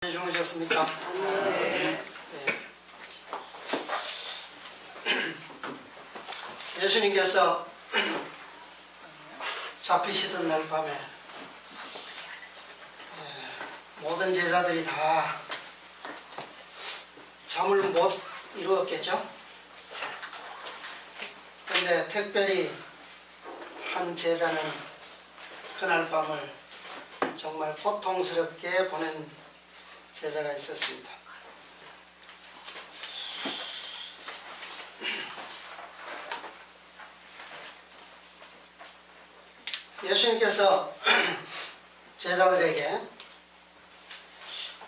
잘 주무셨습니까? 네. 예수님께서 잡히시던 날 밤에 모든 제자들이 다 잠을 못 이루었겠죠? 그런데 특별히 한 제자는 그날 밤을 정말 고통스럽게 보낸 제자가 있었습니다. 예수님께서 제자들에게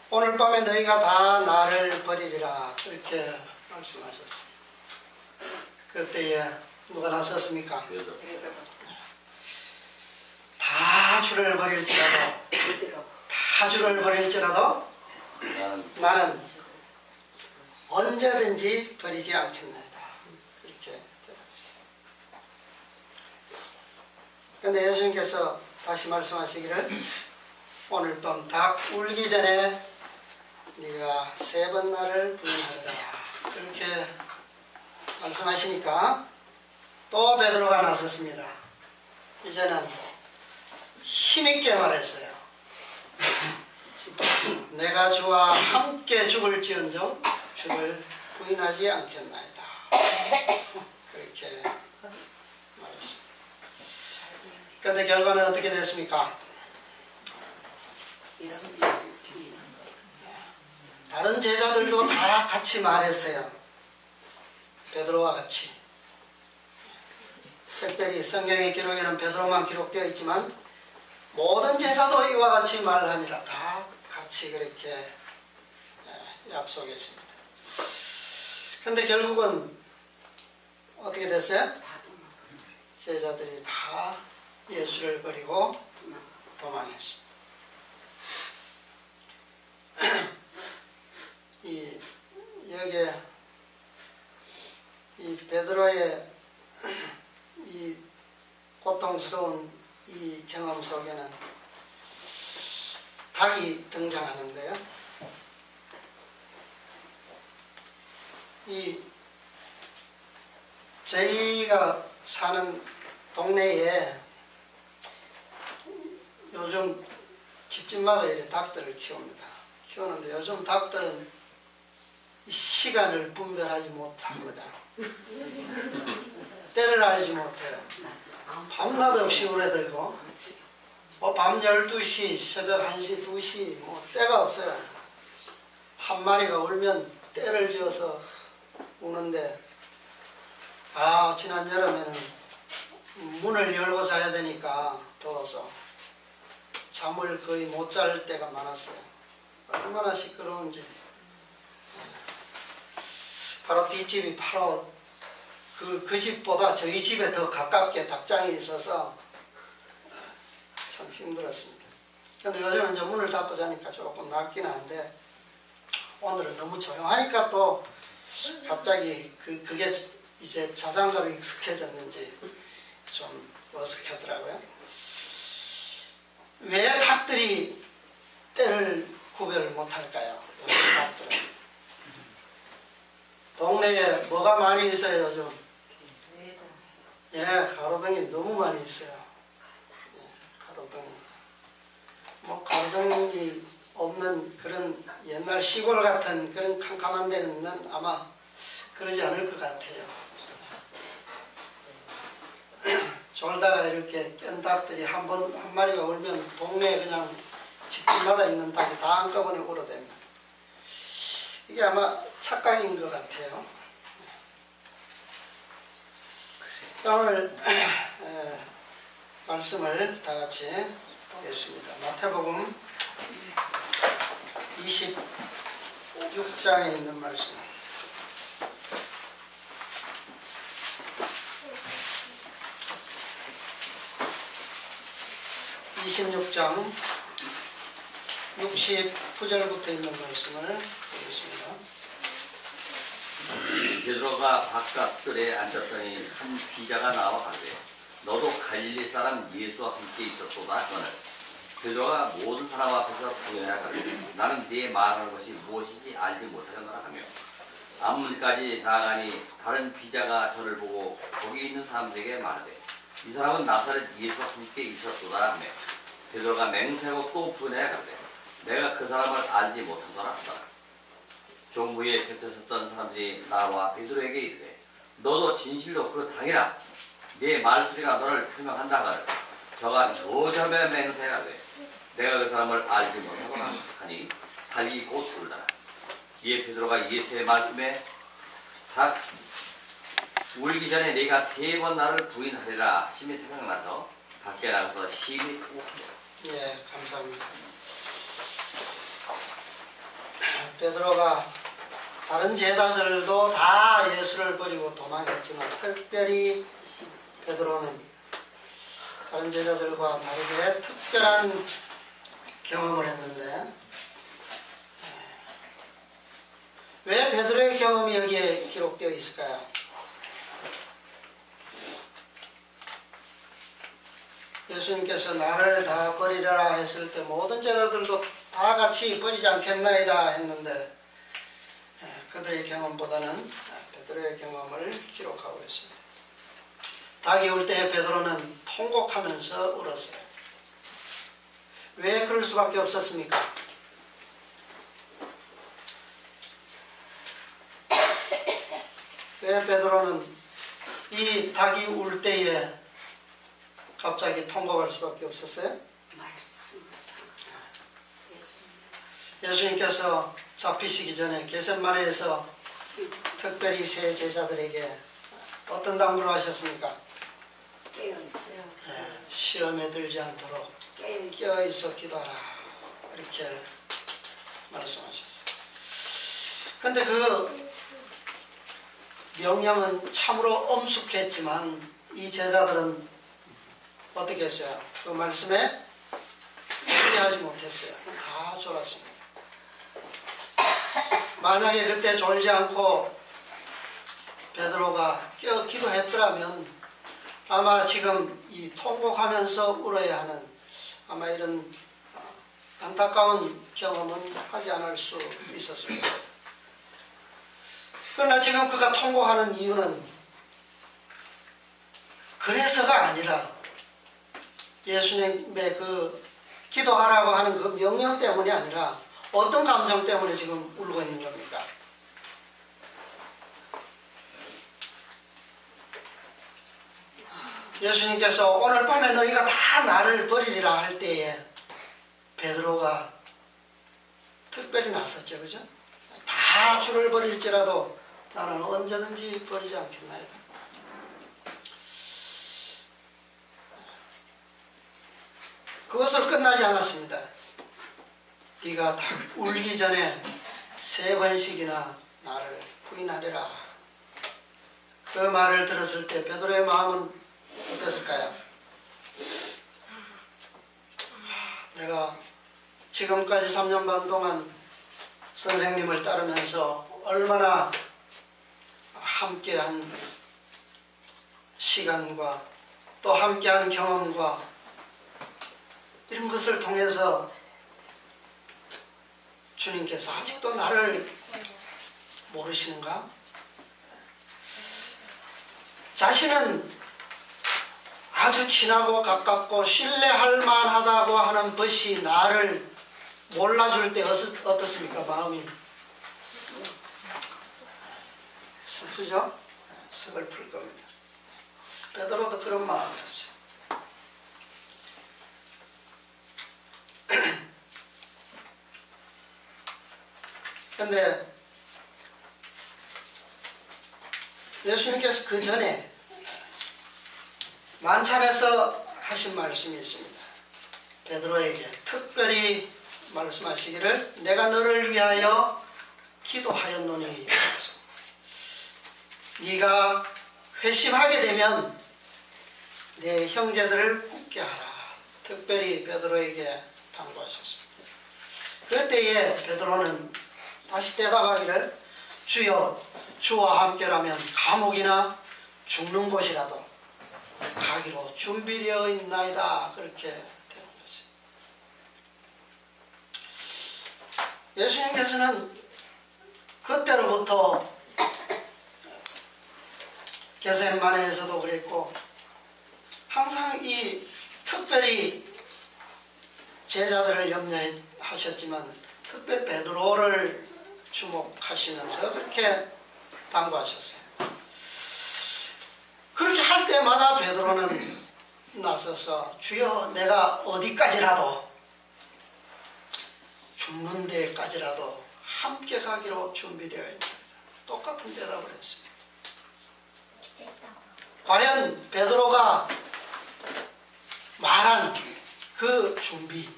오늘 밤에 너희가 다 나를 버리리라 그렇게 말씀하셨어요. 그때에 누가 나섰습니까? 다 주를 버릴지라도 나는 언제든지 버리지 않겠나이다. 그렇게 대답했어요. 그런데 예수님께서 다시 말씀하시기를 오늘 밤 닭 울기 전에 네가 3번 나를 부인하리라 그렇게 말씀하시니까 또 베드로가 나섰습니다. 이제는 힘있게 말했어요. 내가 주와 함께 죽을지언정 주를 부인하지 않겠나이다. 그렇게 말했습니다. 그런데 결과는 어떻게 됐습니까? 다른 제자들도 다 같이 말했어요. 베드로와 같이. 특별히 성경의 기록에는 베드로만 기록되어 있지만 모든 제자도 이와 같이 말하니라. 다 같이 그렇게 약속했습니다. 그런데 결국은 어떻게 됐어요? 제자들이 다 예수를 버리고 도망했습니다. 여기에 이 베드로의 이 고통스러운 이 경험 속에는 닭이 등장하는데요. 저희가 사는 동네에 요즘 집집마다 이렇게 닭들을 키우는데 요즘 닭들은 시간을 분별하지 못합니다. 때를 알지 못해요. 밤낮 없이 우레들고 밤 12시, 새벽 1시, 2시 때가 없어요. 한 마리가 울면 때를 지어서 우는데 지난 여름에는 문을 열고 자야 되니까 더워서 잠을 거의 못 잘 때가 많았어요. 얼마나 시끄러운지. 바로 뒷집이 바로 그 집보다 저희 집에 더 가깝게 닭장이 있어서 참 힘들었습니다. 근데 요즘은 이제 문을 닫고 자니까 조금 낫긴 한데 오늘은 너무 조용하니까 또 갑자기 그게 이제 자장가로 익숙해졌는지 좀 어색하더라고요. 왜 닭들이 때를 구별을 못할까요? 요즘 닭들은. 동네에 뭐가 많이 있어요 요즘? 가로등이 너무 많이 있어요. 가로등이. 가로등이 없는 그런 옛날 시골 같은 그런 캄캄한 데는 아마 그러지 않을 것 같아요. 졸다가 이렇게 깬 닭들이 한 마리가 울면 동네에 그냥 집집마다 있는 닭이 다 한꺼번에 울어댑니다. 이게 아마 착각인 것 같아요. 오늘 말씀을 다 같이 보겠습니다. 마태복음 26장에 있는 말씀. 26장 69절부터 있는 말씀을 보겠습니다. 베드로가 바깥들에 앉았더니 한 귀자가 나와 가되 너도 갈릴리 사람 예수와 함께 있었도다 하거늘 베드로가 모든 사람 앞에서 부인하여 가로되 나는 네 말하는 것이 무엇인지 알지 못하겠노라 하며 앞문까지 나아가니 다른 비자가 저를 보고 거기 있는 사람들에게 말하되 이 사람은 나사렛 예수와 함께 있었도다 하며 베드로가 맹세하고 또 부인하여 가로되 내가 그 사람을 알지 못하더라 하더라. 좀 후에 곁에 섰던 사람들이 나와 베드로에게 이르되 너도 진실로 그 당이라 네 말소리가 너를 표명한다 하거늘 저가 조자며 맹세하되 내가 그 사람을 알지 못하더라 하니 달기 곧 울더라. 이에 베드로가 예수의 말씀에 닭 울기 전에 네가 3번 나를 부인하리라 하심이 생각나서 밖에 나가서 심히 통곡하며. 예, 감사합니다. 베드로가 다른 제자들도 다 예수를 버리고 도망했지만 특별히 베드로는 다른 제자들과 다르게 특별한 경험을 했는데 왜 베드로의 경험이 여기에 기록되어 있을까요? 예수님께서 나를 다 버리려라 했을 때 모든 제자들도 다 같이 버리지 않겠나이다 했는데 그들의 경험보다는 베드로의 경험을 기록하고 있습니다. 닭이 울 때 베드로는 통곡하면서 울었어요. 왜 그럴 수밖에 없었습니까? 왜 베드로는 이 닭이 울 때에 갑자기 통곡할 수밖에 없었어요? 예수님께서 잡히시기 전에 겟세마네에서 특별히 세 제자들에게 어떤 당부를 하셨습니까? 깨어있어요. 시험에 들지 않도록 깨어있어 기도하라 이렇게 말씀하셨어요. 근데 그 명령은 참으로 엄숙했지만 이 제자들은 어떻게 했어요? 그 말씀에 이해하지 못했어요. 다 졸았습니다. 만약에 그때 졸지 않고 베드로가 깨어 기도했더라면 아마 지금 이 통곡하면서 울어야 하는 아마 이런 안타까운 경험은 하지 않을 수 있었습니다. 그러나 지금 그가 통곡하는 이유는 그래서가 아니라 예수님의 그 기도하라고 하는 그 명령 때문이 아니라 어떤 감정 때문에 지금 울고 있는 겁니까? 예수님께서 오늘 밤에 너희가 다 나를 버리리라 할 때에 베드로가 특별히 났었죠, 그죠? 다 주를 버릴지라도 나는 언제든지 버리지 않겠나이다. 그것으로 끝나지 않았습니다. 네가 다 울기 전에 3번씩이나 나를 부인하리라. 그 말을 들었을 때 베드로의 마음은 어땠을까요? 내가 지금까지 3년 반 동안 선생님을 따르면서 얼마나 함께한 시간과 또 함께한 경험과 이런 것을 통해서 주님께서 아직도 나를 모르시는가? 자신은 아주 친하고 가깝고 신뢰할 만하다고 하는 것이 나를 몰라줄 때 어떻습니까? 마음이 슬프죠? 서글플 겁니다. 베드로도 그런 마음이었어요. 그런데 예수님께서 그 전에 만찬에서 하신 말씀이 있습니다. 베드로에게 특별히 말씀하시기를 내가 너를 위하여 기도하였노니 네가 회심하게 되면 내 형제들을 붙게 하라. 특별히 베드로에게 당부하셨습니다. 그때에 베드로는 다시 대답하기를 주여 주와 함께라면 감옥이나 죽는 곳이라도 가기로 준비되어 있나이다. 그렇게 되는 것이. 예수님께서는 그때로부터 겟세마네에서도 그랬고 항상 이 특별히 제자들을 염려하셨지만 특별히 베드로를 주목하시면서 그렇게 당부하셨어요. 그렇게 할 때마다 베드로는 나서서 주여 내가 어디까지라도 죽는 데까지라도 함께 가기로 준비되어 있습니다. 똑같은 대답을 했습니다. 과연 베드로가 말한 그 준비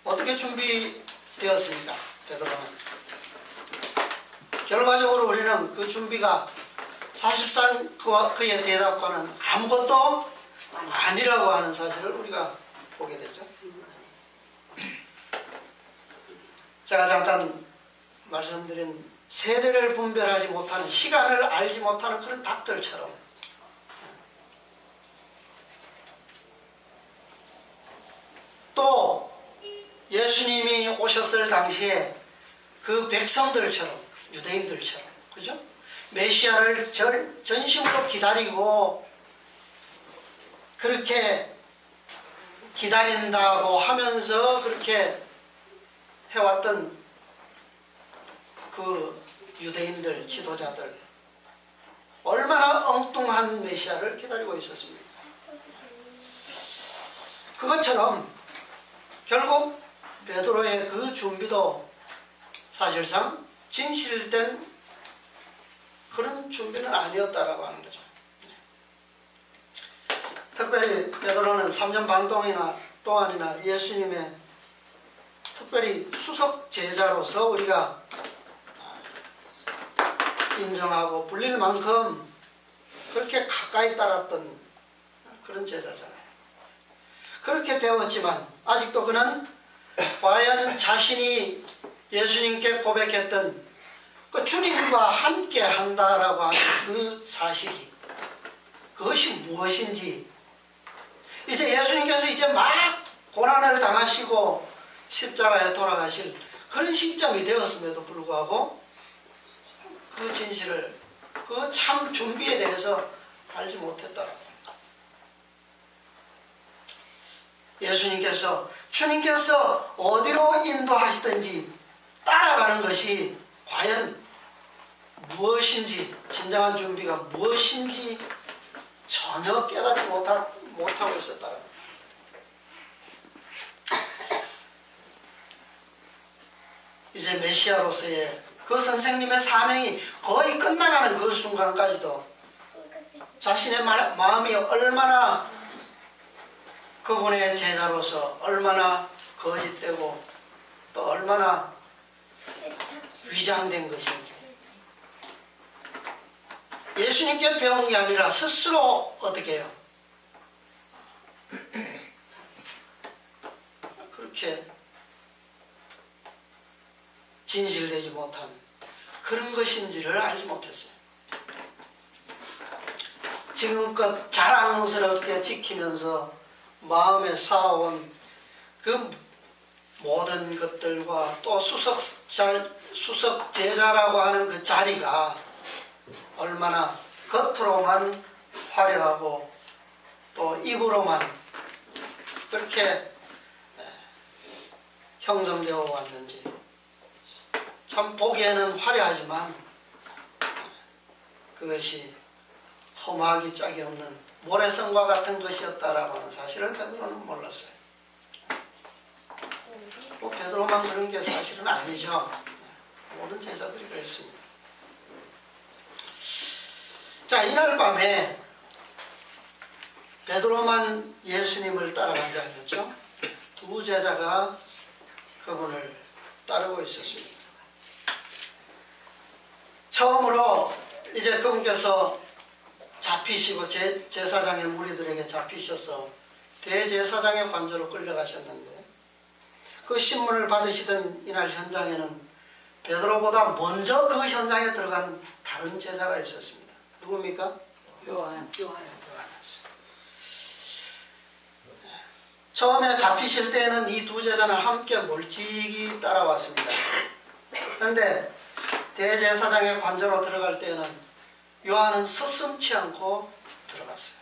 어떻게 준비되었습니까? 베드로는 결과적으로 우리는 그 준비가 사실상 그의 대답과는 아무것도 아니라고 하는 사실을 우리가 보게 되죠. 제가 잠깐 말씀드린 세대를 분별하지 못하는 시간을 알지 못하는 그런 닭들처럼 또 예수님이 오셨을 당시에 그 백성들처럼 유대인들처럼 그죠? 메시아를 전심으로 기다리고 그렇게 기다린다고 하면서 그렇게 해왔던 그 유대인들 지도자들 얼마나 엉뚱한 메시아를 기다리고 있었습니까? 그것처럼 결국 베드로의 그 준비도 사실상 진실된 그런 준비는 아니었다라고 하는 거죠. 특별히 베드로는 3년 반 동안이나 예수님의 특별히 수석 제자로서 우리가 인정하고 불릴 만큼 그렇게 가까이 따랐던 그런 제자잖아요. 그렇게 배웠지만 아직도 그는 과연 자신이 예수님께 고백했던 그 주님과 함께 한다라고 하는 그 사실이 그것이 무엇인지 이제 예수님께서 이제 막 고난을 당하시고 십자가에 돌아가실 그런 시점이 되었음에도 불구하고 그 진실을 그 참 준비에 대해서 알지 못했다라고 합니다. 주님께서 어디로 인도하시든지 따라가는 것이 과연 무엇인지 진정한 준비가 무엇인지 전혀 깨닫지 못하고 있었다는 겁니다. 이제 메시아로서의 그 선생님의 사명이 거의 끝나가는 그 순간까지도 자신의 마음이 얼마나 그분의 제자로서 얼마나 거짓되고 또 얼마나 위장된 것인지 예수님께 배운 게 아니라 스스로 어떻게 해요? 그렇게 진실되지 못한 그런 것인지를 알지 못했어요. 지금껏 자랑스럽게 지키면서 마음에 쌓아온 그 모든 것들과 또 수석 제자라고 하는 그 자리가 얼마나 겉으로만 화려하고 또 입으로만 그렇게 형성되어 왔는지 참 보기에는 화려하지만 그것이 험하기 짝이 없는 모래성과 같은 것이었다라고 하는 사실을 베드로는 몰랐어요. 뭐 베드로만 그런 게 사실은 아니죠. 모든 제자들이 그랬습니다. 자, 이날 밤에 베드로만 예수님을 따라간 게 아니었죠. 두 제자가 그분을 따르고 있었습니다. 처음으로 이제 그분께서 잡히시고 제사장의 무리들에게 잡히셔서 대제사장의 관저로 끌려가셨는데 그 신문을 받으시던 이날 현장에는 베드로보다 먼저 그 현장에 들어간 다른 제자가 있었습니다. 누굽니까? 요한. 요한이었어요. 처음에 잡히실 때에는 이 두 제자는 함께 멀찍이 따라왔습니다. 그런데 대제사장의 관저로 들어갈 때에는 요한은 서슴지 않고 들어갔어요.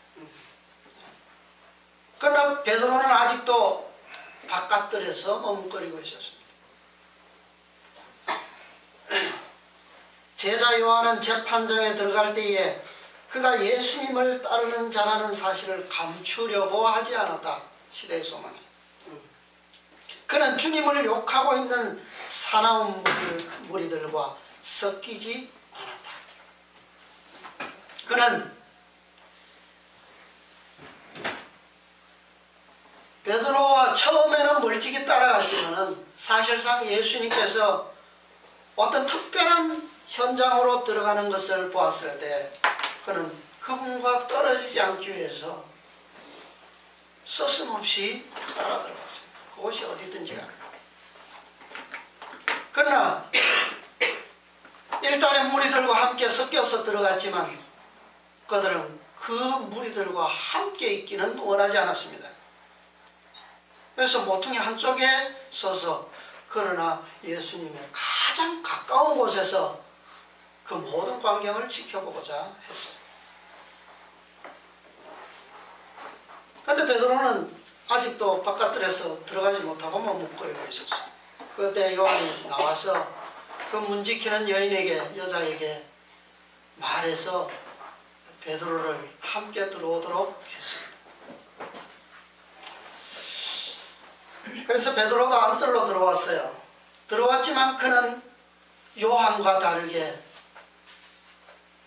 그러나 베드로는 아직도 바깥들에서 머뭇거리고 있었습니다. 제자 요한은 재판정에 들어갈 때에 그가 예수님을 따르는 자라는 사실을 감추려고 하지 않았다. 시대의 소망이. 그는 주님을 욕하고 있는 사나운 무리들과 섞이지 않았다. 그는 베드로와 처음에는 멀찍이 따라갔지만 사실상 예수님께서 어떤 특별한 현장으로 들어가는 것을 보았을 때 그는 그분과 떨어지지 않기 위해서 서슴없이 따라 들어갔습니다. 그것이 어디든지 가요. 그러나 일단의 무리들과 함께 섞여서 들어갔지만 그들은 그 무리들과 함께 있기는 원하지 않았습니다. 그래서 모퉁이 한쪽에 서서 그러나 예수님의 가장 가까운 곳에서 그 모든 광경을 지켜보고자 했어요. 그런데 베드로는 아직도 바깥들에서 들어가지 못하고 머뭇거리고 있었어요. 그때 요한이 나와서 그 문 지키는 여자에게 말해서 베드로를 함께 들어오도록 했습니다. 그래서 베드로도 안뜰로 들어왔어요. 들어왔지만 그는 요한과 다르게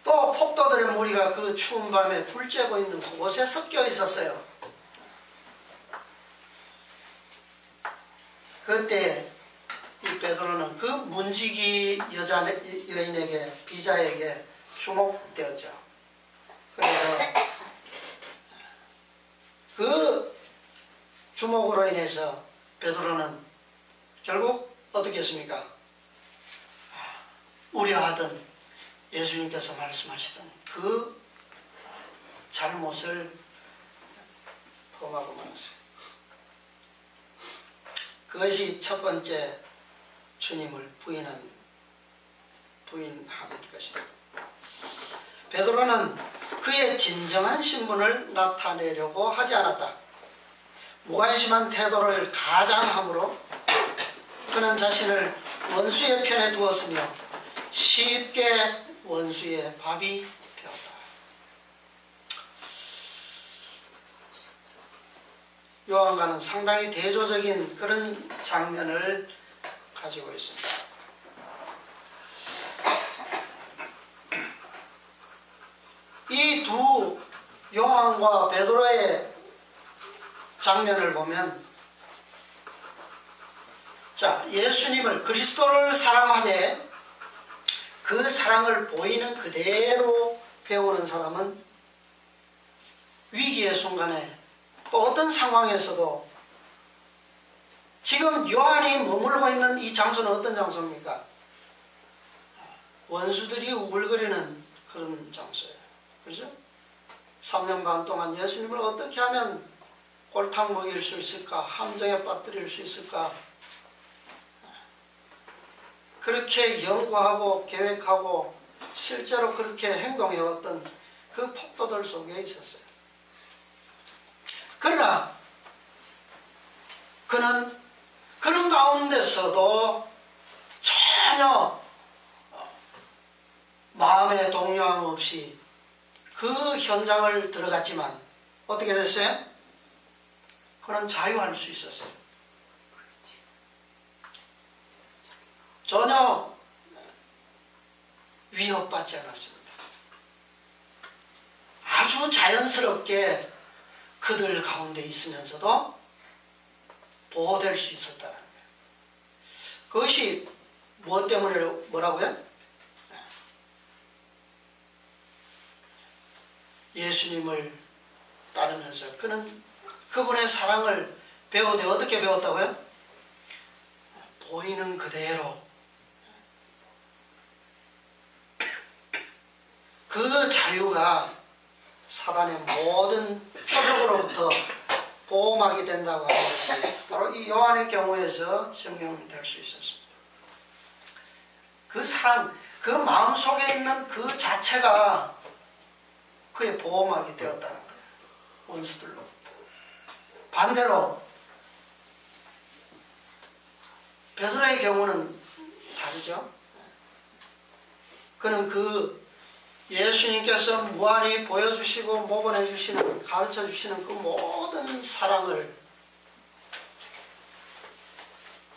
또 폭도들의 무리가 그 추운 밤에 불 쬐고 있는 그곳에 섞여 있었어요. 그때 이 베드로는 그 문지기 여인에게 비자에게 주목되었죠. 그래서 그 주목으로 인해서 베드로는 결국 어떻게 했습니까? 우려하던 예수님께서 말씀하시던 그 잘못을 범하고 말았어요. 그것이 첫 번째 주님을 부인한 것입니다. 베드로는 그의 진정한 신분을 나타내려고 하지 않았다. 무관심한 태도를 가장함으로 그는 자신을 원수의 편에 두었으며 쉽게 원수의 밥이 되었다. 요한과는 상당히 대조적인 그런 장면을 가지고 있습니다. 이 두 요한과 베드로의 장면을 보면 자, 예수님을 그리스도를 사랑하되 그 사랑을 보이는 그대로 배우는 사람은 위기의 순간에 또 어떤 상황에서도 지금 요한이 머물고 있는 이 장소는 어떤 장소입니까? 원수들이 우글거리는 그런 장소예요. 그렇죠? 3년 반 동안 예수님을 어떻게 하면 골탕 먹일 수 있을까? 함정에 빠뜨릴 수 있을까? 그렇게 연구하고 계획하고 실제로 그렇게 행동해왔던 그 폭도들 속에 있었어요. 그러나 그는 그런 가운데서도 전혀 마음의 동요함 없이 그 현장을 들어갔지만 어떻게 됐어요? 그는 자유할 수 있었어요. 전혀 위협받지 않았습니다. 아주 자연스럽게 그들 가운데 있으면서도 보호될 수 있었다는 거예요. 그것이 무엇 때문에 뭐라고요? 예수님을 따르면서 그는 그분의 사랑을 배우되 어떻게 배웠다고요? 보이는 그대로 그 자유가 사단의 모든 표적으로부터 보호막이 된다고 하는 것이 바로 이 요한의 경우에서 적용될 수 있었습니다. 그 사랑, 그 마음속에 있는 그 자체가 그의 보호막이 되었다는 거예요. 원수들로부터. 반대로 베드로의 경우는 다르죠. 그는 그 예수님께서 무한히 보여주시고 모범해 주시는, 가르쳐 주시는 그 모든 사랑을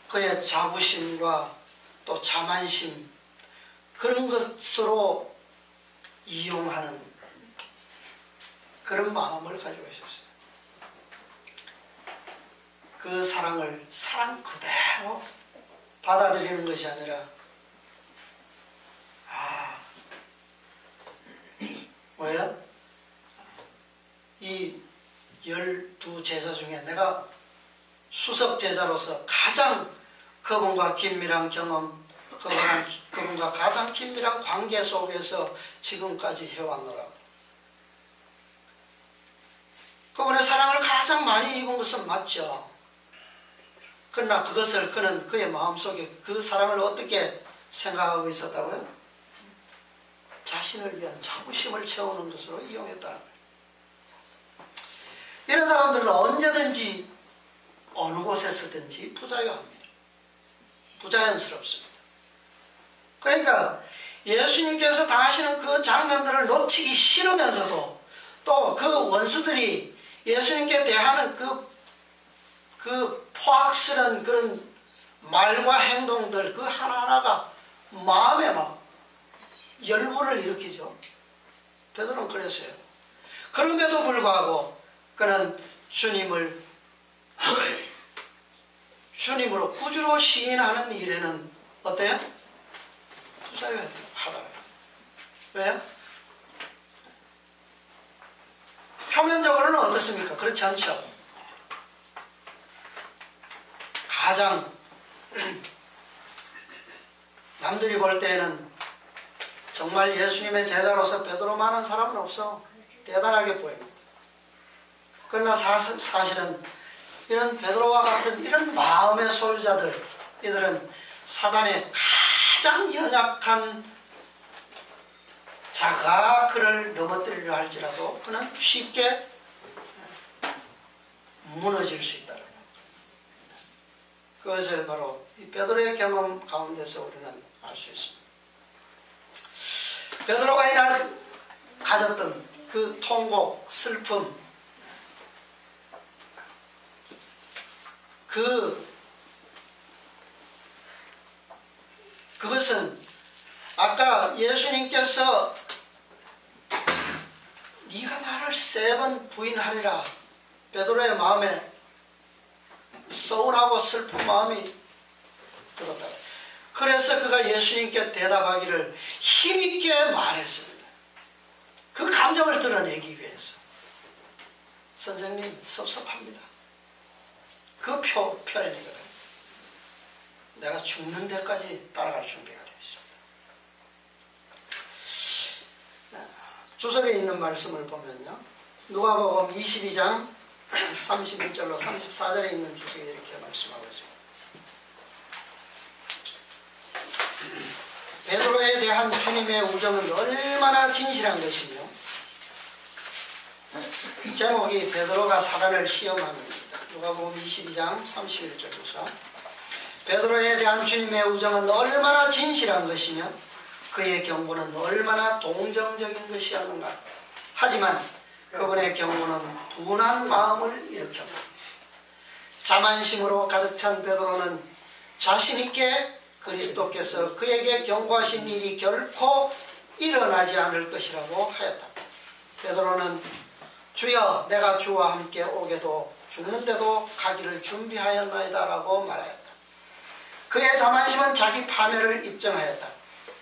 그의 자부심과 또 자만심, 그런 것으로 이용하는 그런 마음을 가지고 있었어요. 그 사랑을 사랑 그대로 받아들이는 것이 아니라, 뭐야? 이 12제자 중에 내가 수석 제자로서 가장 그분과 긴밀한 경험, 그분과 가장 긴밀한 관계 속에서 지금까지 해왔노라. 그분의 사랑을 가장 많이 입은 것은 맞죠. 그러나 그것을 그는 그의 마음속에 그 사랑을 어떻게 생각하고 있었다고요? 자신을 위한 자부심을 채우는 것으로 이용했다는 거예요. 이런 사람들은 언제든지 어느 곳에서든지 부자유합니다. 부자연스럽습니다. 그러니까 예수님께서 당하시는 그 장면들을 놓치기 싫으면서도 또 그 원수들이 예수님께 대하는 그 포악스러운 그런 말과 행동들, 그 하나하나가 마음에 막 열불을 일으키죠. 베드로는 그랬어요. 그럼에도 불구하고 그는 주님으로 구주로 시인하는 일에는 어때요? 부자유하더라고요. 왜요? 표면적으로는 어떻습니까? 그렇지 않죠. 가장 남들이 볼 때에는 정말 예수님의 제자로서 베드로만한 사람은 없어. 대단하게 보입니다. 그러나 사실은 이런 베드로와 같은 이런 마음의 소유자들, 이들은 사단의 가장 연약한 자가 그를 넘어뜨리려 할지라도 그는 쉽게 무너질 수 있다는 것. 그것을 바로 이 베드로의 경험 가운데서 우리는 알 수 있습니다. 베드로가 이날 가졌던 그 통곡, 슬픔, 그것은 아까 예수님께서 네가 나를 3번 부인하리라, 베드로의 마음에 서운하고 슬픈 마음이 들었다. 그래서 그가 예수님께 대답하기를 힘있게 말했습니다. 그 감정을 드러내기 위해서. 선생님 섭섭합니다. 그 표현이거든. 내가 죽는 데까지 따라갈 준비가 되어 있습니다. 주석에 있는 말씀을 보면요, 누가복음 22장 31절로 34절에 있는 주석에 이렇게 말씀하고 있습니다. 베드로에 대한 주님의 우정은 얼마나 진실한 것이며, 제목이 베드로가 사단을 시험합니다. 누가복음 22장 31절에서 베드로에 대한 주님의 우정은 얼마나 진실한 것이며 그의 경고는 얼마나 동정적인 것이었는가. 하지만 그분의 경고는 분한 마음을 일으켰다. 자만심으로 가득 찬 베드로는 자신 있게 그리스도께서 그에게 경고하신 일이 결코 일어나지 않을 것이라고 하였다. 베드로는 주여 내가 주와 함께 오게도 죽는데도 가기를 준비하였나이다 라고 말하였다. 그의 자만심은 자기 파멸을 입증하였다.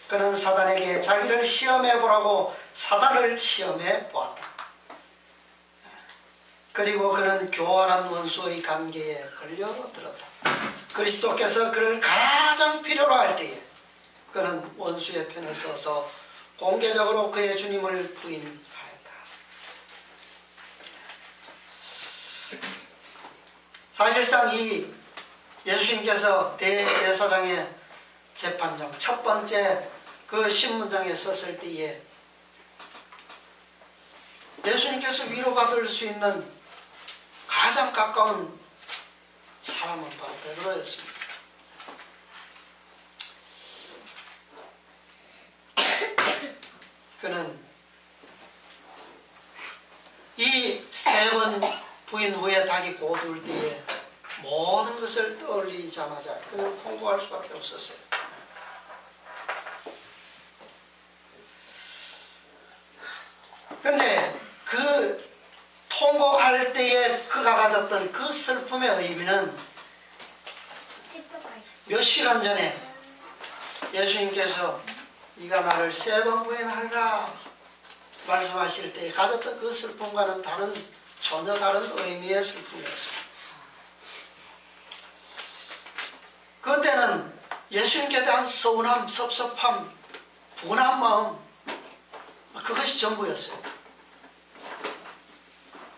그는 사단에게 자기를 시험해 보라고 사단을 시험해 보았다. 그리고 그는 교활한 원수의 관계에 걸려들었다. 그리스도께서 그를 가장 필요로 할 때에 그는 원수의 편에 서서 공개적으로 그의 주님을 부인하였다. 사실상 이 예수님께서 대제사장의 재판장 첫 번째 그 신문장에 섰을 때에 예수님께서 위로받을 수 있는 가장 가까운 사람은 바로 베드로였습니다. 그는 이 세 번 부인 후에 닭이 고둘 때에 모든 것을 떠올리자마자 그는 통곡할 수밖에 없었어요. 근데 그 통곡할 때에 그가 가졌던 그 슬픔의 의미는 몇 시간 전에 예수님께서 네가 나를 세 번 부인하리라 말씀하실 때 가졌던 그 슬픔과는 전혀 다른 의미의 슬픔이었습니다. 그때는 예수님께 대한 서운함, 섭섭함, 분한 마음 그것이 전부였어요.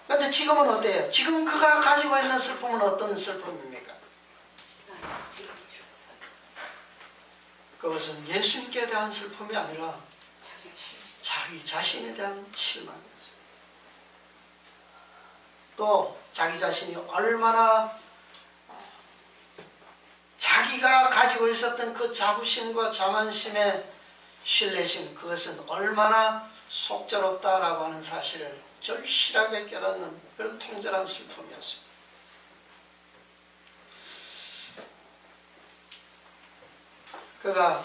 그런데 지금은 어때요? 지금 그가 가지고 있는 슬픔은 어떤 슬픔입니까? 그것은 예수님께 대한 슬픔이 아니라 자기 자신에 대한 실망이었어요. 또 자기 자신이 얼마나 자기가 가지고 있었던 그 자부심과 자만심의 신뢰심, 그것은 얼마나 속죄롭다라고 하는 사실을 절실하게 깨닫는 그런 통절한 슬픔이었습니다. 그가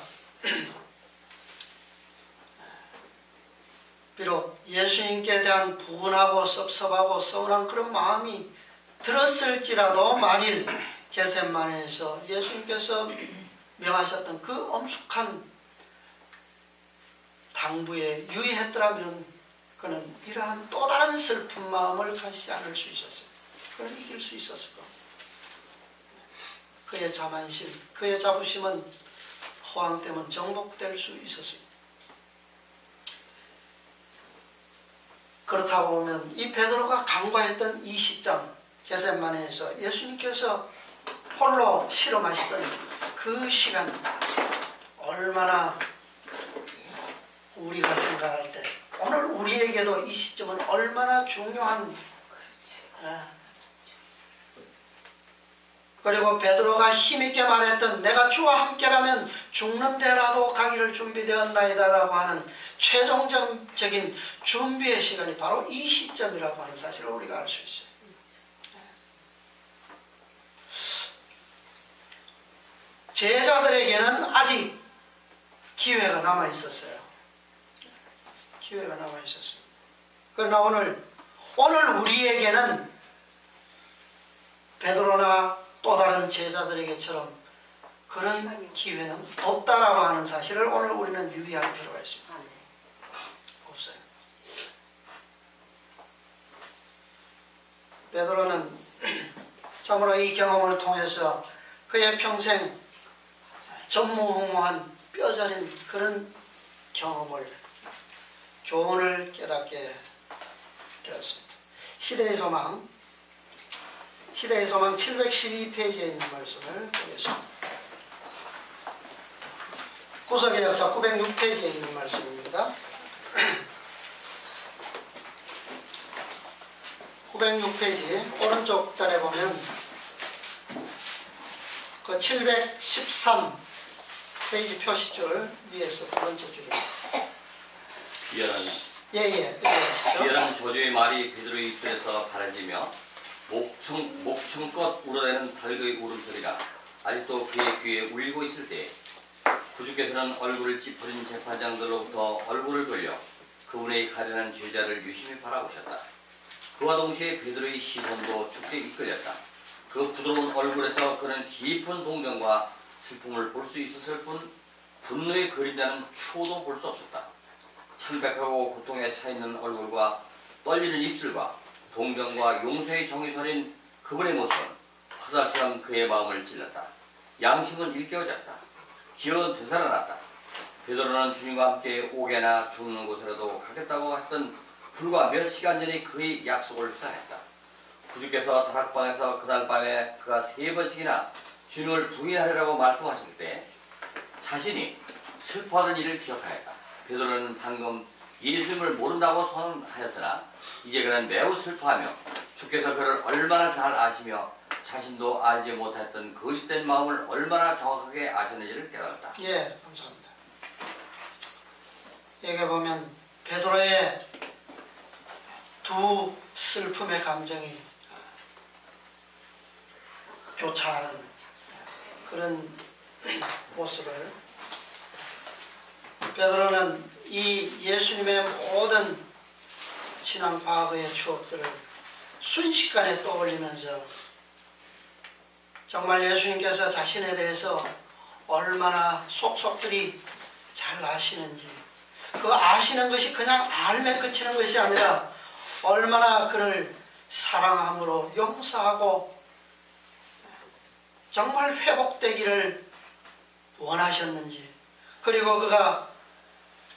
비록 예수님께 대한 분하고 섭섭하고 서운한 그런 마음이 들었을지라도 만일 겟세마네에서 예수님께서 명하셨던 그 엄숙한 당부에 유의했더라면 그는 이러한 또 다른 슬픈 마음을 가지지 않을 수 있었어요. 그는 이길 수 있었을 겁니다. 그의 자만심, 그의 자부심은 허황 때문에 정복될 수 있었습니다. 그렇다고 보면 이 베드로가 간과했던 이 시점 겟세마네에서 예수님께서 홀로 실험하시던 그 시간 얼마나 우리가 생각할 때 오늘 우리에게도 이 시점은 얼마나 중요한 그리고 베드로가 힘있게 말했던 내가 주와 함께라면 죽는 데라도 가기를 준비되었나이다 라고 하는 최종적인 준비의 시간이 바로 이 시점이라고 하는 사실을 우리가 알 수 있어요. 제자들에게는 아직 기회가 남아 있었어요. 기회가 남아 있었습니다. 그러나 오늘 우리에게는 베드로나 또 다른 제자들에게처럼 그런 기회는 없다라고 하는 사실을 오늘 우리는 유의할 필요가 있습니다. 없어요. 베드로는 참으로 이 경험을 통해서 그의 평생 전무후무한 뼈저린 그런 교훈을 깨닫게 되었습니다. 시대의 소망 712페이지에 있는 말씀을 보겠습니다. 구속의 역사 906페이지에 있는 말씀입니다. 906페이지 오른쪽 단에 보면 그 713 페이지 표시줄 위에서 두 번째 줄입니다. 비열한 저주의 말이 베드로의 입술에서 바라지며 목청껏 우러대는 닭의 울음소리가 아직도 그의 귀에 울리고 있을 때에 구주께서는 얼굴을 찌푸린 재판장들로부터 얼굴을 돌려 그분의 가련한 죄자를 유심히 바라보셨다. 그와 동시에 베드로의 시선도 죽게 이끌렸다. 그 부드러운 얼굴에서 그는 깊은 동정과 슬픔을 볼 수 있었을 뿐 분노의 그림자는 추호도 볼 수 없었다. 창백하고 고통에 차있는 얼굴과 떨리는 입술과 동정과 용서의 정이 서린 그분의 모습은 화살처럼 그의 마음을 찔렀다. 양심은 일깨워졌다. 기어은 되살아났다. 베드로는 주님과 함께 옥에나 죽는 곳이라도 가겠다고 했던 불과 몇 시간 전에 그의 약속을 회사했다. 구주께서 다락방에서 그날 밤에 그가 3번씩이나 주님을 부인하리라고 말씀하실 때 자신이 슬퍼하던 일을 기억하였다. 베드로는 방금 예수님을 모른다고 선언하였으나 이제 그는 매우 슬퍼하며 주께서 그를 얼마나 잘 아시며 자신도 알지 못했던 거짓된 마음을 얼마나 정확하게 아시는지를 깨달았다. 예, 감사합니다. 여기 보면 베드로의 두 슬픔의 감정이 교차하는 그런 모습을, 베드로는 이 예수님의 모든 지난 과거의 추억들을 순식간에 떠올리면서 정말 예수님께서 자신에 대해서 얼마나 속속들이 잘 아시는지, 그 아시는 것이 그냥 알면 그치는 것이 아니라 얼마나 그를 사랑함으로 용서하고 정말 회복되기를 원하셨는지, 그리고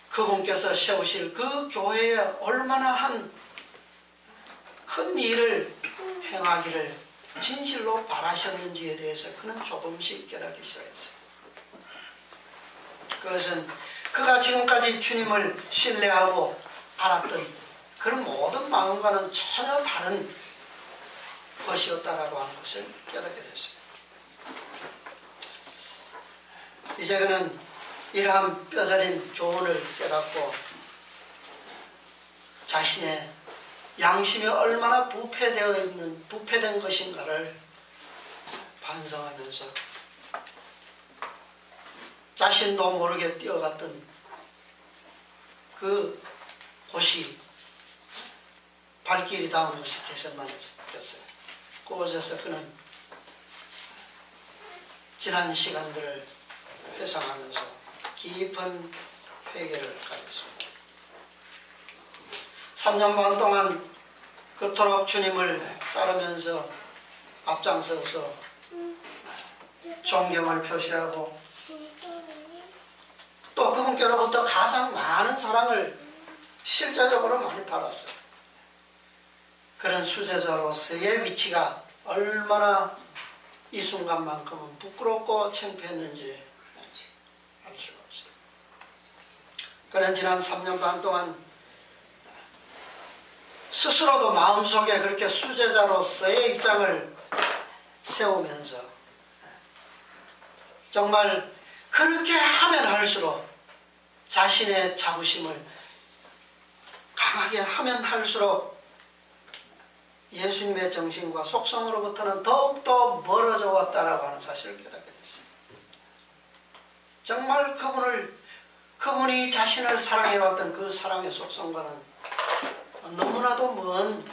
그분께서 세우실 그 교회에 얼마나 한 큰 일을 행하기를 진실로 바라셨는지에 대해서 그는 조금씩 깨닫기 시작했어요. 그것은 그가 지금까지 주님을 신뢰하고 알았던 그런 모든 마음과는 전혀 다른 것이었다라고 하는 것을 깨닫게 됐어요. 이제 그는 이러한 뼈저린 교훈을 깨닫고 자신의 양심이 얼마나 부패된 것인가를 반성하면서 자신도 모르게 뛰어갔던 그 곳이 발길이 닿은 곳이 겟세마네였어요. 그곳에서 그는 지난 시간들을 회상하면서 깊은 회개를 가졌습니다. 3년 반 동안 그토록 주님을 따르면서 앞장서서 존경을 표시하고 또 그분께로부터 가장 많은 사랑을 실제적으로 많이 받았어요. 그런 수제자로서의 위치가 얼마나 이 순간만큼은 부끄럽고 창피했는지 알 수가 없어요. 그런 지난 3년 반 동안 스스로도 마음속에 그렇게 수제자로서의 입장을 세우면서 정말 그렇게 하면 할수록 자신의 자부심을 강하게 하면 할수록 예수님의 정신과 속성으로부터는 더욱더 멀어져 왔다라고 하는 사실을 깨닫게 됐어요. 정말 그분이 자신을 사랑해왔던 그 사랑의 속성과는 너무나도 먼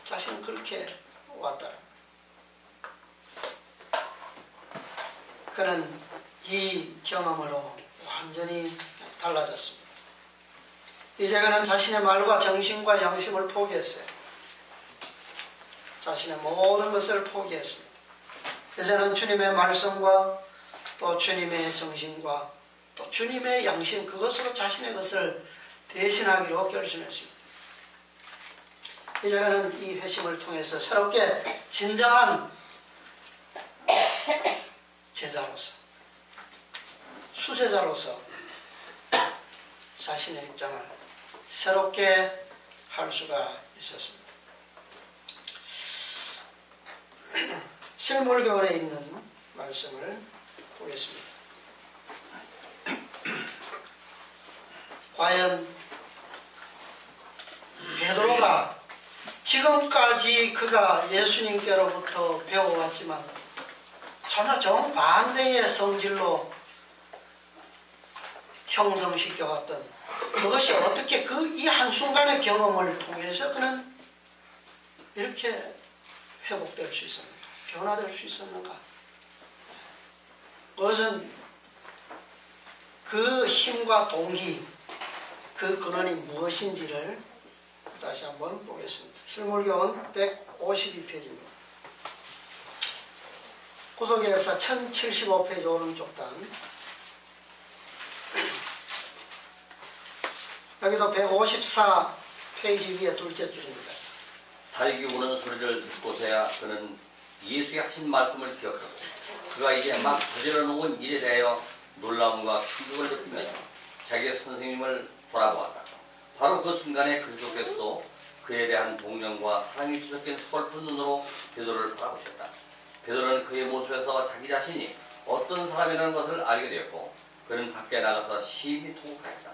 자신은 그렇게 왔다. 그는 이 경험으로 완전히 달라졌습니다. 이제 그는 자신의 말과 정신과 양심을 포기했어요. 자신의 모든 것을 포기했습니다. 이제는 주님의 말씀과 또 주님의 정신과 또 주님의 양심, 그것으로 자신의 것을 대신하기로 결심했습니다. 이제 그는 이 회심을 통해서 새롭게 진정한 제자로서, 수제자로서 자신의 입장을 새롭게 할 수가 있었습니다. 실물교훈에 있는 말씀을 보겠습니다. 과연 베드로가 지금까지 그가 예수님께로부터 배워왔지만 전혀 정반대의 성질로 형성시켜왔던 그것이 어떻게 이 한순간의 경험을 통해서 그는 이렇게 회복될 수 있었는가, 변화될 수 있었는가? 그것은 그 힘과 동기, 그 근원이 무엇인지를 다시 한번 보겠습니다. 실물교훈 152페이지입니다. 구속의 역사 1075페이지 오른쪽 단. 여기도 154페이지 위에 둘째 줄입니다. 달기 우는 소리를 듣고서야 그는 예수의 하신 말씀을 기억하고 그가 이제 막 저질러 놓은 일에 대하여 놀라움과 충격을 느끼면서 자기의 선생님을 돌아보았다. 바로 그 순간에 그리스도께서도 그에 대한 동정과 사랑이 뒤섞인 서글픈 눈으로 베드로를 바라보셨다. 베드로는 그의 모습에서 자기 자신이 어떤 사람이라는 것을 알게 되었고 그는 밖에 나가서 심히 통곡하였다.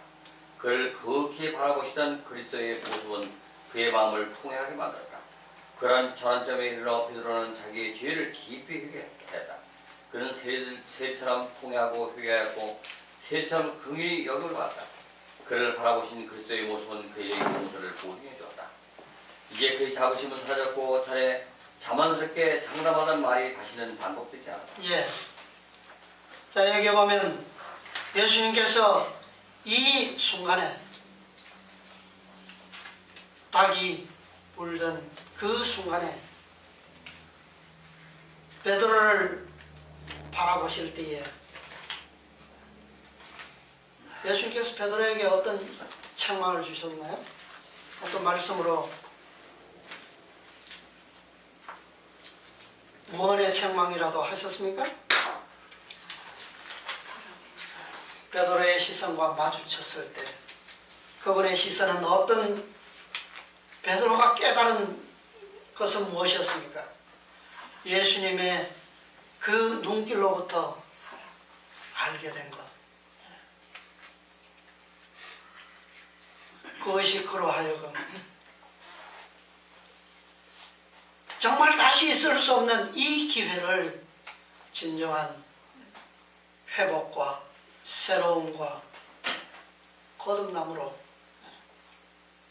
그를 그렇게 바라보시던 그리스도의 모습은 그의 마음을 통회하게 만들었다. 그러한 전환점에 이르러 베드로는 자기의 죄를 깊이 회개했다. 그는 세리처럼 통회하고 회개하였고 세리처럼 긍휼히 여김을 받았다. 그를 바라보신 그리스도의 모습은 그에게 용서를 보증해 주었다. 이제 그의 자부심은 사라졌고 전에 자만스럽게 장담하던 말이 다시는 반복되지 않았다. 예. 자, 여기 보면 예수님께서 이 순간에 닭이 울던 그 순간에 베드로를 바라보실 때에 예수님께서 베드로에게 어떤 책망을 주셨나요? 어떤 말씀으로 무언의 책망이라도 하셨습니까? 베드로의 시선과 마주쳤을 때 그분의 시선은 어떤 베드로가 깨달은 것은 무엇이었습니까? 예수님의 그 눈길로부터 알게 된 것. 그것이 그로 하여금 정말 다시 있을 수 없는 이 기회를 진정한 회복과 새로움과 거듭남으로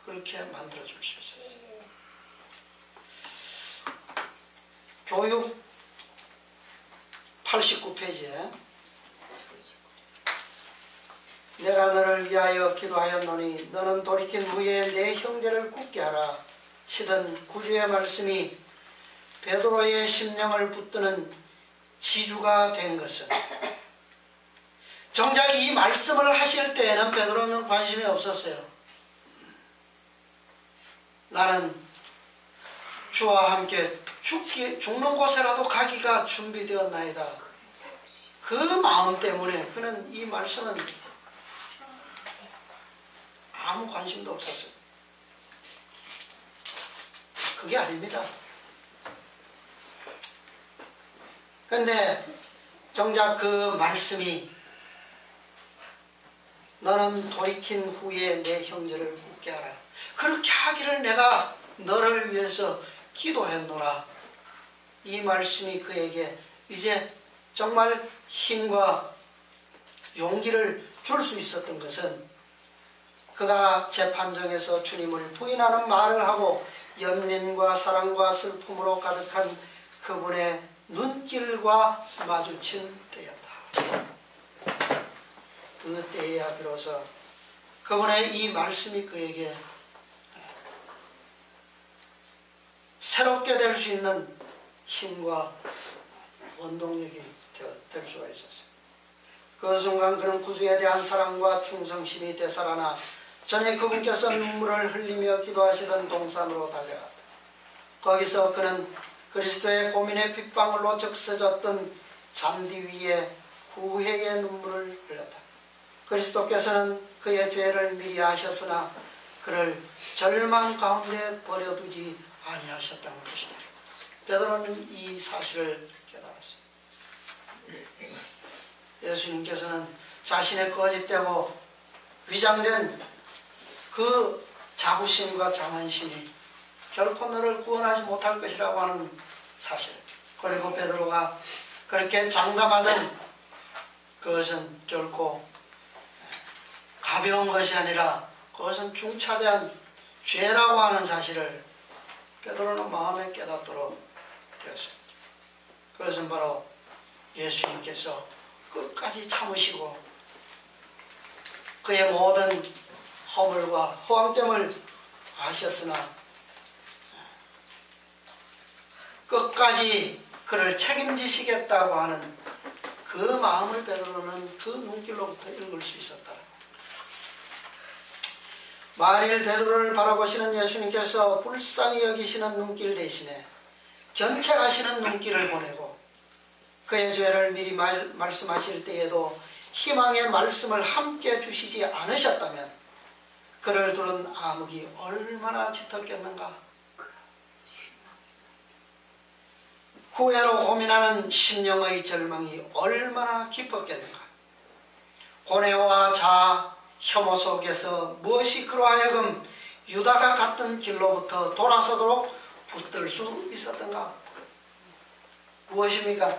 그렇게 만들어 줄 수 있었어요. 교육 89페이지에 내가 너를 위하여 기도하였노니 너는 돌이킨 후에 내 형제를 굳게 하라 시던 구주의 말씀이 베드로의 심령을 붙드는 지주가 된 것은 정작 이 말씀을 하실 때에는 베드로는 관심이 없었어요. 나는 주와 함께 죽는 곳에라도 가기가 준비되었나이다. 그 마음 때문에 그는 이 말씀은 아무 관심도 없었어요. 그게 아닙니다. 그런데 정작 그 말씀이 너는 돌이킨 후에 내 형제를 굳게 하라. 그렇게 하기를 내가 너를 위해서 기도했노라. 이 말씀이 그에게 이제 정말 힘과 용기를 줄 수 있었던 것은 그가 재판정에서 주님을 부인하는 말을 하고 연민과 사랑과 슬픔으로 가득한 그분의 눈길과 마주친 때였다. 그 때에야 비로소 그분의 이 말씀이 그에게 새롭게 될 수 있는 힘과 원동력이 될 수가 있었어요. 그 순간 그는 구주에 대한 사랑과 충성심이 되살아나 전에 그분께서 눈물을 흘리며 기도하시던 동산으로 달려갔다. 거기서 그는 그리스도의 고민의 핏방울로 적셔졌던 잔디 위에 후회의 눈물을 흘렸다. 그리스도께서는 그의 죄를 미리 아셨으나 그를 절망 가운데 버려두지 아니하셨다는 것이다. 베드로는 이 사실을 깨달았어요. 예수님께서는 자신의 거짓되고 위장된 그 자부심과 자만심이 결코 너를 구원하지 못할 것이라고 하는 사실, 그리고 베드로가 그렇게 장담하던 그것은 결코 가벼운 것이 아니라 그것은 중차대한 죄라고 하는 사실을 베드로는 마음에 깨닫도록 되었습니다. 그것은 바로 예수님께서 끝까지 참으시고 그의 모든 허물과 허황됨을 아셨으나 끝까지 그를 책임지시겠다고 하는 그 마음을 베드로는 그 눈길로부터 읽을 수 있었다. 만일 베드로를 바라보시는 예수님께서 불쌍히 여기시는 눈길 대신에 견책하시는 눈길을 보내고 그의 죄를 미리 말씀하실 때에도 희망의 말씀을 함께 주시지 않으셨다면 그를 두른 암흑이 얼마나 짙었겠는가. 후회로 고민하는 심령의 절망이 얼마나 깊었겠는가. 고뇌와 자아, 혐오 속에서 무엇이 그로 하여금 유다가 갔던 길로부터 돌아서도록 붙들 수 있었던가. 무엇입니까?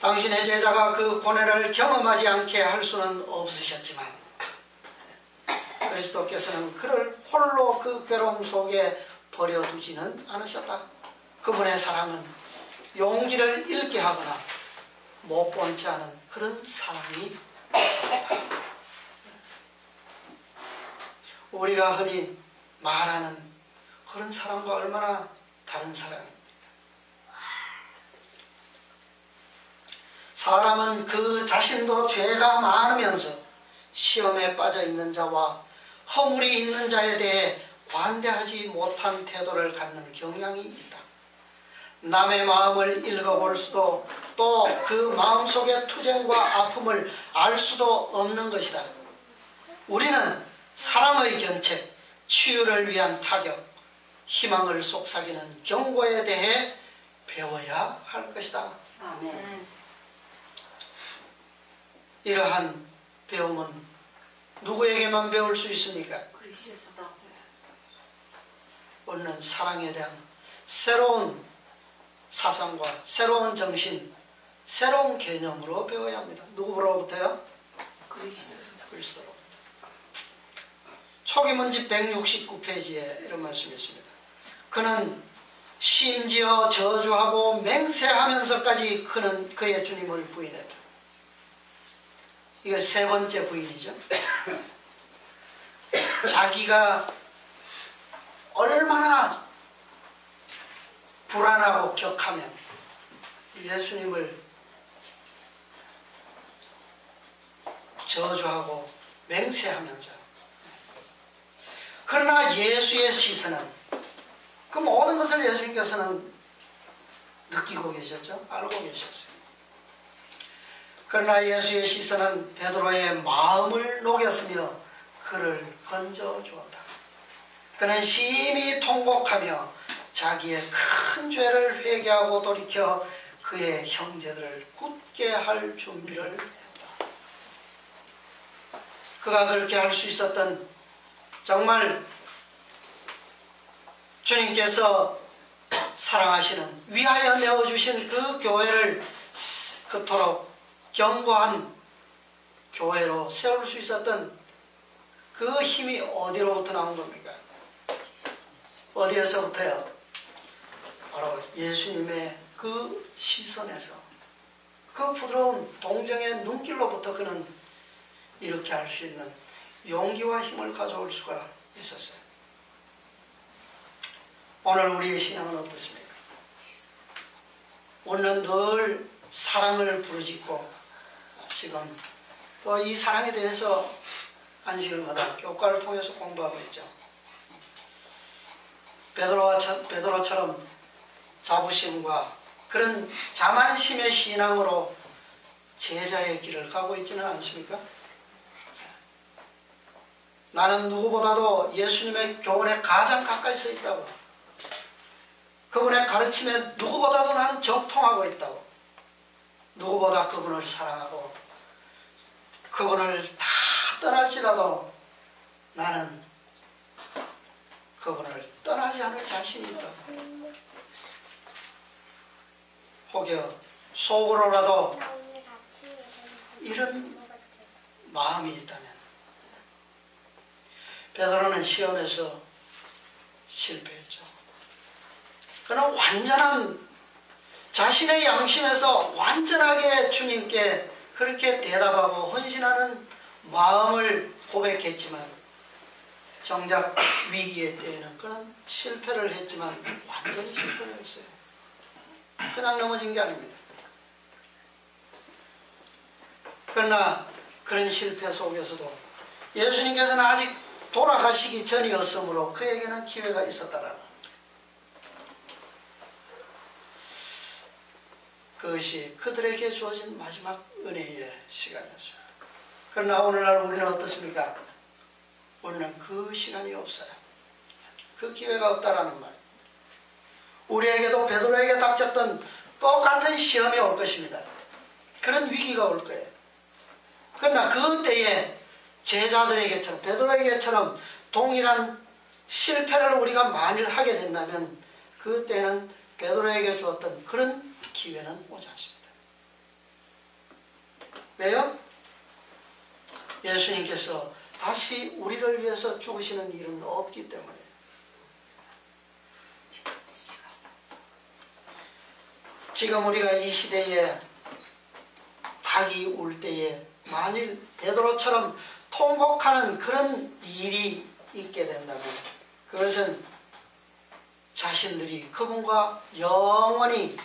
당신의 제자가 그 고뇌를 경험하지 않게 할 수는 없으셨지만 그리스도께서는 그를 홀로 그 괴로움 속에 버려두지는 않으셨다. 그분의 사랑은 용기를 잃게 하거나 못 본 채 하는 그런 사랑이 아니다. 우리가 흔히 말하는 그런 사랑과 얼마나 다른 사랑입니까? 사람은 그 자신도 죄가 많으면서 시험에 빠져 있는 자와 허물이 있는 자에 대해 관대하지 못한 태도를 갖는 경향이 있다. 남의 마음을 읽어볼 수도 또 그 마음속의 투쟁과 아픔을 알 수도 없는 것이다. 우리는 사랑의 견책, 치유를 위한 타격, 희망을 속삭이는 경고에 대해 배워야 할 것이다. 아멘. 이러한 배움은 누구에게만 배울 수 있습니까? 그리스도. 우리는 사랑에 대한 새로운 사상과 새로운 정신, 새로운 개념으로 배워야 합니다. 누구로부터요? 그리스도로. 초기 문집 169페이지에 이런 말씀이 있습니다. 그는 심지어 저주하고 맹세하면서까지 그는 그의 주님을 부인했다. 이거 세 번째 부인이죠. 자기가 얼마나 불안하고 격하면 예수님을 저주하고 맹세하면서, 그러나 예수의 시선은 그 모든 것을 예수님께서는 느끼고 계셨죠. 알고 계셨어요. 그러나 예수의 시선은 베드로의 마음을 녹였으며 그를 건져 주었다. 그는 심히 통곡하며 자기의 큰 죄를 회개하고 돌이켜 그의 형제들을 굳게 할 준비를 했다. 그가 그렇게 할 수 있었던, 정말 주님께서 사랑하시는, 위하여 내어주신 그 교회를 그토록 견고한 교회로 세울 수 있었던 그 힘이 어디로부터 나온 겁니까? 어디에서부터요? 바로 예수님의 그 시선에서, 그 부드러운 동정의 눈길로부터 그는 이렇게 할 수 있는 용기와 힘을 가져올 수가 있었어요. 오늘 우리의 신앙은 어떻습니까? 우리는 늘 사랑을 부르짖고 지금 또 이 사랑에 대해서 안식일마다 교과를 통해서 공부하고 있죠. 베드로처럼 자부심과 그런 자만심의 신앙으로 제자의 길을 가고 있지는 않습니까? 나는 누구보다도 예수님의 교훈에 가장 가까이 서 있다고, 그분의 가르침에 누구보다도 나는 정통하고 있다고, 누구보다 그분을 사랑하고 그분을 다 떠날지라도 나는 그분을 떠나지 않을 자신이 있다고, 혹여 속으로라도 이런 마음이 있다면, 베드로는 시험에서 실패했죠. 그는 완전한 자신의 양심에서 완전하게 주님께 그렇게 대답하고 헌신하는 마음을 고백했지만 정작 위기의 때에는 그는 실패를 했지만 완전히 실패를 했어요. 그냥 넘어진 게 아닙니다. 그러나 그런 실패 속에서도 예수님께서는 아직 돌아가시기 전이었으므로 그에게는 기회가 있었다라는 그것이 그들에게 주어진 마지막 은혜의 시간이었어요. 그러나 오늘날 우리는 어떻습니까? 우리는 그 시간이 없어요. 그 기회가 없다라는 말. 우리에게도 베드로에게 닥쳤던 똑같은 시험이 올 것입니다. 그런 위기가 올 거예요. 그러나 그때에 제자들에게처럼 베드로에게처럼 동일한 실패를 우리가 만일 하게 된다면 그때는 베드로에게 주었던 그런 기회는 오지 않습니다. 왜요? 예수님께서 다시 우리를 위해서 죽으시는 일은 없기 때문에. 지금 우리가 이 시대에 닭이 울 때에 만일 베드로처럼 통곡하는 그런 일이 있게 된다면 그것은 자신들이 그분과 영원히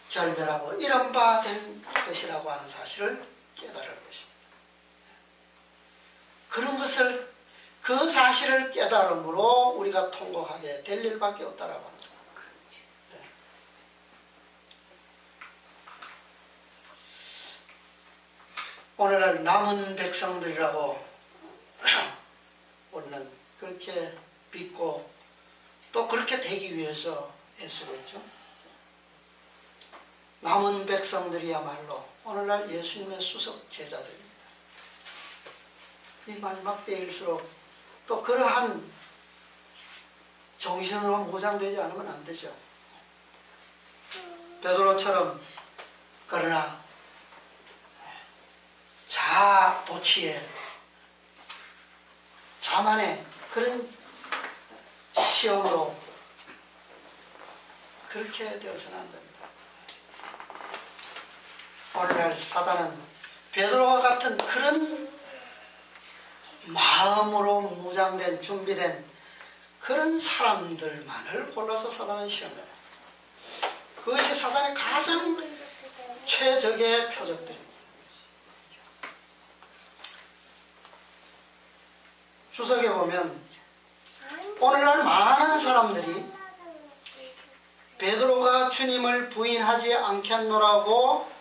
결별하고 이런 바 된 것이라고 하는 사실을 깨달을 것입니다. 그런 것을 그 사실을 깨달음으로 우리가 통곡하게 될 일밖에 없다라고 합니다. 오늘날 남은 백성들이라고 우리는 그렇게 믿고 또 그렇게 되기 위해서 애쓰고 있죠. 남은 백성들이야말로 오늘날 예수님의 수석 제자들입니다. 이 마지막 때일수록 또 그러한 정신으로 무장되지 않으면 안 되죠. 베드로처럼 그러나 자도취에 자만의 그런 시험으로 그렇게 되어서는 안 됩니다. 오늘날 사단은 베드로와 같은 그런 마음으로 무장된 준비된 그런 사람들만을 골라서 사단은 시험해요. 그것이 사단의 가장 최적의 표적들입니다. 주석에 보면 오늘날 많은 사람들이 베드로가 주님을 부인하지 않겠노라고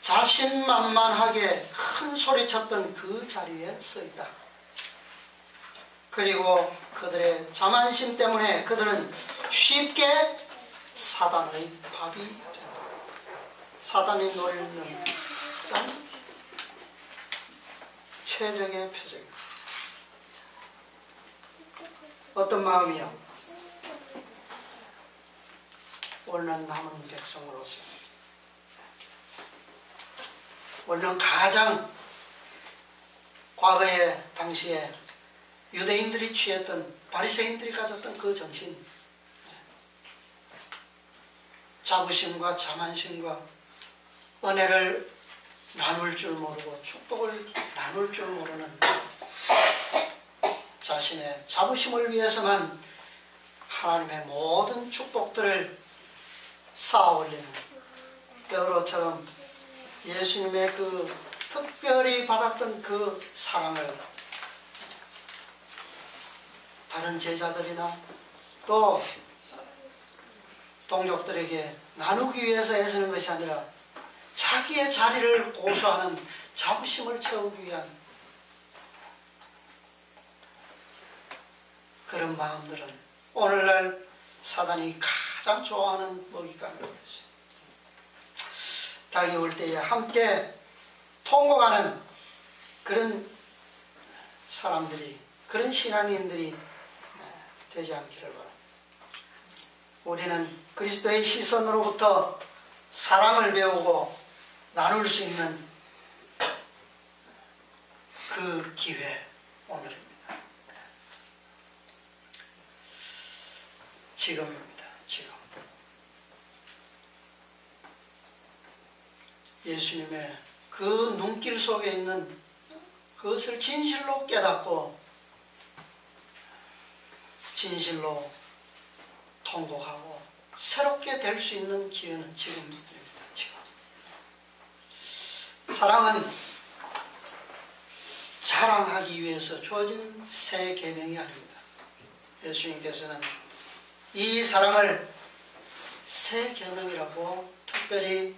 자신만만하게 큰 소리쳤던 그 자리에 서 있다. 그리고 그들의 자만심 때문에 그들은 쉽게 사단의 밥이 된다. 사단이 노리는 가장 최적의 표적입니다. 어떤 마음이요? 오늘날 남은 백성으로서 오늘날 가장 과거에 당시에 유대인들이 취했던 바리새인들이 가졌던 그 정신, 자부심과 자만심과 은혜를 나눌 줄 모르고 축복을 나눌 줄 모르는 자신의 자부심을 위해서만 하나님의 모든 축복들을 쌓아 올리는 베드로처럼 예수님의 그 특별히 받았던 그 사랑을 다른 제자들이나 또 동족들에게 나누기 위해서 애쓰는 것이 아니라 자기의 자리를 고수하는 자부심을 채우기 위한 그런 마음들은 오늘날 사단이 가장 좋아하는 먹잇감이라고 했어요. 닭이 올 때에 함께 통곡하는 그런 사람들이, 그런 신앙인들이 되지 않기를 바랍니다. 우리는 그리스도의 시선으로부터 사랑을 배우고 나눌 수 있는 그 기회, 오늘입니다. 지금입니다. 지금. 예수님의 그 눈길 속에 있는 그것을 진실로 깨닫고 진실로 통곡하고 새롭게 될 수 있는 기회는 지금입니다. 지금. 사랑은 자랑하기 위해서 주어진 새 계명이 아닙니다. 예수님께서는 이 사랑을 새 계명이라고 특별히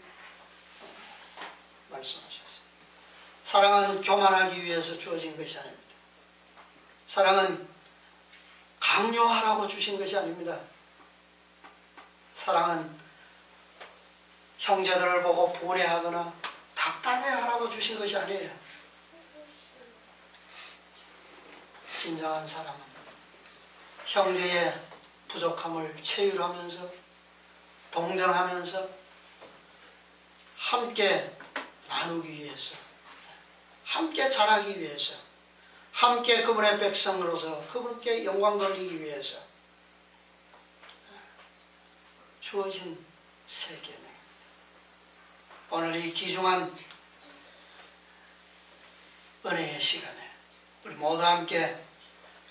말씀하셨어요. 사랑은 교만하기 위해서 주어진 것이 아닙니다. 사랑은 강요하라고 주신 것이 아닙니다. 사랑은 형제들을 보고 불애하거나 답답해하라고 주신 것이 아니에요. 진정한 사랑은 형제의 부족함을 체휼하면서 동정하면서 함께 나누기 위해서, 함께 자라기 위해서, 함께 그분의 백성으로서 그분께 영광 돌리기 위해서 주어진 새 계명입니다. 오늘 이 귀중한 은혜의 시간에 우리 모두 함께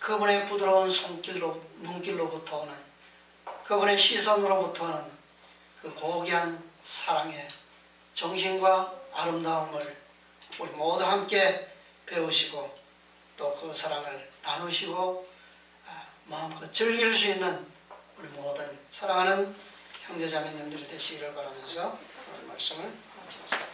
그분의 부드러운 손길로, 눈길로부터 오는, 그분의 시선으로부터 오는 그 고귀한 사랑의 정신과 아름다움을 우리 모두 함께 배우시고 또 그 사랑을 나누시고 마음껏 즐길 수 있는 우리 모든 사랑하는 형제자매님들이 되시기를 바라면서 오늘 말씀을 마치겠습니다.